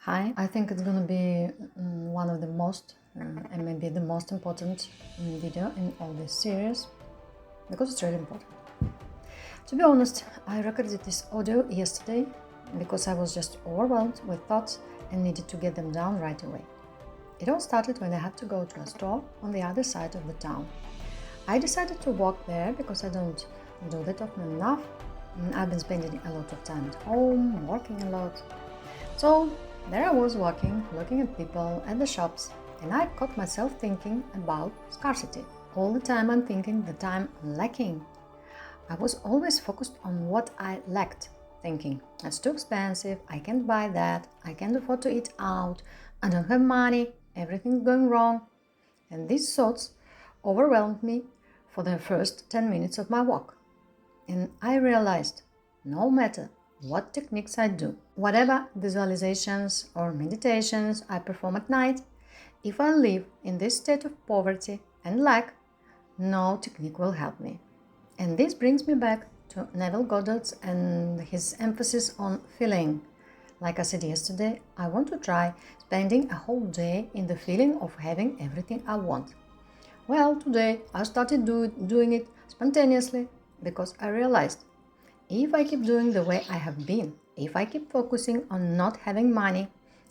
Hi, I think it's gonna be one of the most and maybe the most important video in all this series because it's really important. To be honest, I recorded this audio yesterday because I was just overwhelmed with thoughts and needed to get them down right away. It all started when I had to go to a store on the other side of the town. I decided to walk there because I don't do that often enough. I've been spending a lot of time at home, working a lot. So there I was walking, looking at people, at the shops, and I caught myself thinking about scarcity. All the time I'm thinking that I'm lacking. I was always focused on what I lacked, thinking, it's too expensive, I can't buy that, I can't afford to eat out, I don't have money, everything's going wrong. And these thoughts overwhelmed me for the first 10 minutes of my walk. And I realized, no matter what techniques I do, whatever visualizations or meditations I perform at night, if I live in this state of poverty and lack, no technique will help me. And this brings me back to Neville Goddard and his emphasis on feeling. Like I said yesterday, I want to try spending a whole day in the feeling of having everything I want. Well, today I started doing it spontaneously because I realized if I keep doing the way I have been, if I keep focusing on not having money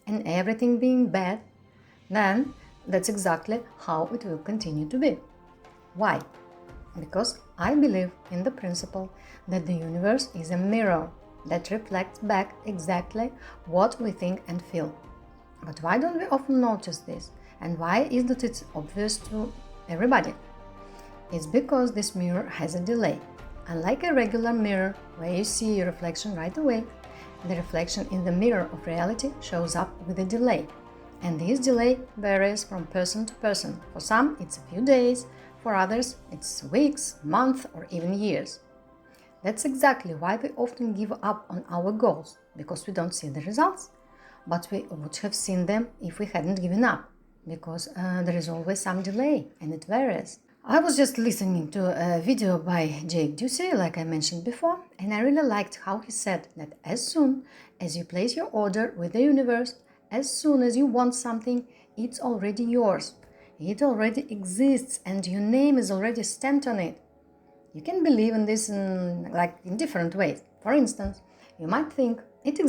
and everything being bad, then that's exactly how it will continue to be. Why? Because I believe in the principle that the universe is a mirror that reflects back exactly what we think and feel. But why don't we often notice this? And why isn't it obvious to everybody? It's because this mirror has a delay. Unlike a regular mirror where you see your reflection right away, the reflection in the mirror of reality shows up with a delay. And this delay varies from person to person. For some, it's a few days, for others, it's weeks, months, or even years. That's exactly why we often give up on our goals, because we don't see the results. But we would have seen them if we hadn't given up, because there is always some delay and it varies. I was just listening to a video by Jake Ducey, like I mentioned before, and I really liked how he said that as soon as you place your order with the universe, as soon as you want something, it's already yours. It already exists and your name is already stamped on it. You can believe in this in different ways. For instance, you might think it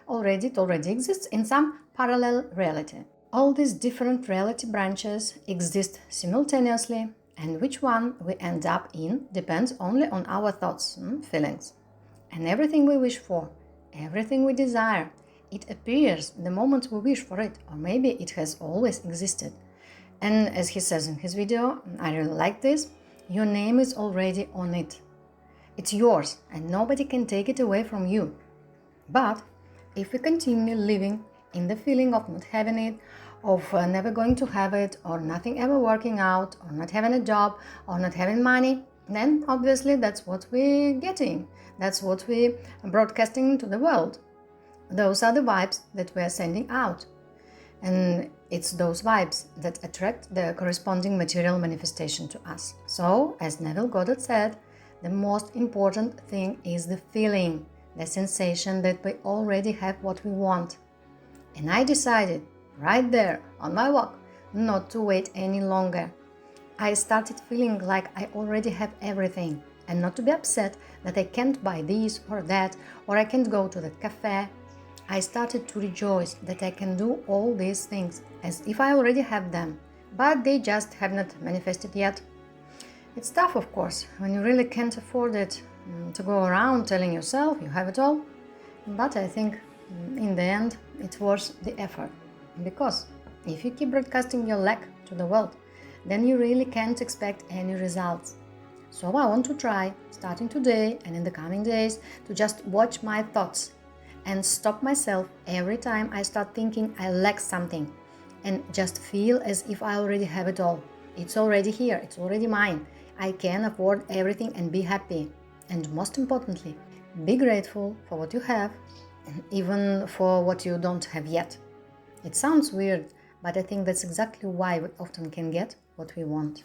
already exists in some parallel reality. All these different reality branches exist simultaneously, and which one we end up in depends only on our thoughts, feelings. And everything we wish for, everything we desire, it appears the moment we wish for it, or maybe it has always existed. And as he says in his video, I really like this, your name is already on it. It's yours, and nobody can take it away from you. But if we continue living in the feeling of not having it, of never going to have it, or nothing ever working out, or not having a job, or not having money, then obviously that's what we're getting. That's what we're broadcasting to the world. Those are the vibes that we're sending out. And it's those vibes that attract the corresponding material manifestation to us. So, as Neville Goddard said, the most important thing is the feeling, the sensation that we already have what we want. And I decided, right there on my walk, not to wait any longer. I started feeling like I already have everything and not to be upset that I can't buy this or that, or I can't go to that cafe. I started to rejoice that I can do all these things as if I already have them, but they just have not manifested yet. It's tough, of course, when you really can't afford it, to go around telling yourself you have it all, but I think in the end it's worth the effort, because if you keep broadcasting your lack to the world, then you really can't expect any results. So I want to try, starting today and in the coming days, to just watch my thoughts and stop myself every time I start thinking I lack something, and just feel as if I already have it all. It's already here, it's already mine. I can afford everything and be happy. And most importantly, be grateful for what you have, even for what you don't have yet. It sounds weird, but I think that's exactly why we often can get what we want.